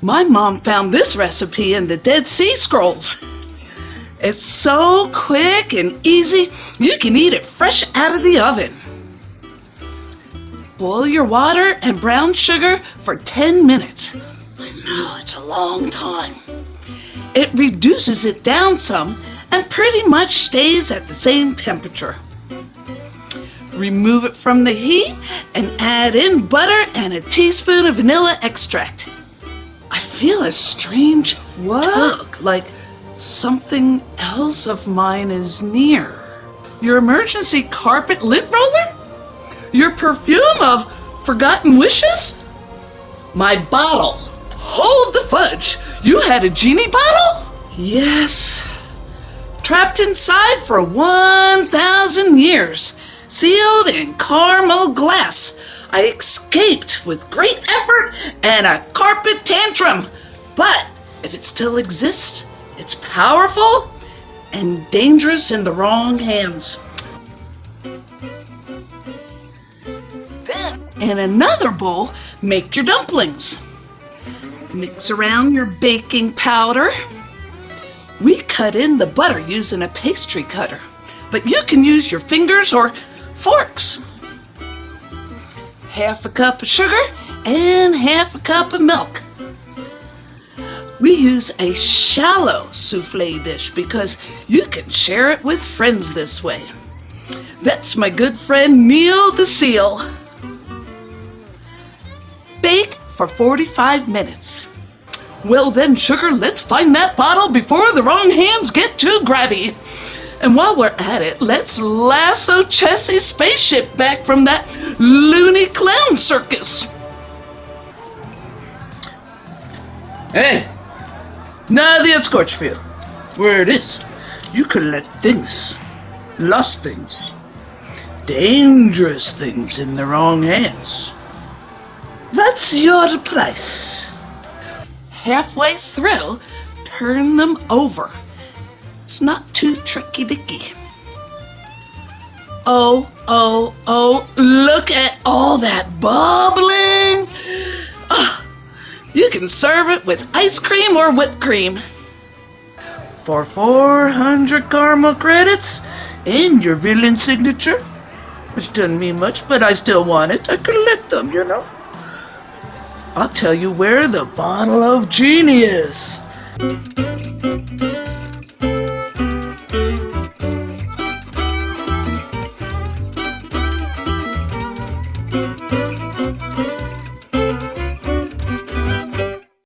My mom found this recipe in the Dead Sea Scrolls. It's so quick and easy, you can eat it fresh out of the oven. Boil your water and brown sugar for 10 minutes. I know, it's a long time. It reduces it down some and pretty much stays at the same temperature. Remove it from the heat and add in butter and a teaspoon of vanilla extract. I feel a strange tug, like something else of mine is near. Your emergency carpet lint roller? Your perfume of forgotten wishes? My bottle. Hold the fudge. You had a genie bottle? Yes. Trapped inside for 1,000 years. Sealed in caramel glass. I escaped with great effort and a carpet tantrum. But if it still exists, it's powerful and dangerous in the wrong hands. Then, in another bowl, make your dumplings. Mix around your baking powder. We cut in the butter using a pastry cutter, but you can use your fingers or forks. Half a cup of sugar and half a cup of milk. We use a shallow souffle dish because you can share it with friends this way. That's my good friend Neil the Seal. Bake for 45 minutes. Well then, sugar, let's find that bottle before the wrong hands get too grabby. And while we're at it, let's lasso Chessie's spaceship back from that Looney clown circus. Hey, now the escort field, where it is, you collect things, lost things, dangerous things in the wrong hands. That's your price. Halfway through, turn them over. It's not too tricky-dicky. Oh, look at all that bubbling. Oh, you can serve it with ice cream or whipped cream. For 400 caramel credits and your villain signature, which doesn't mean much, but I still want it. I collect them, you know. I'll tell you where the bottle of genie is.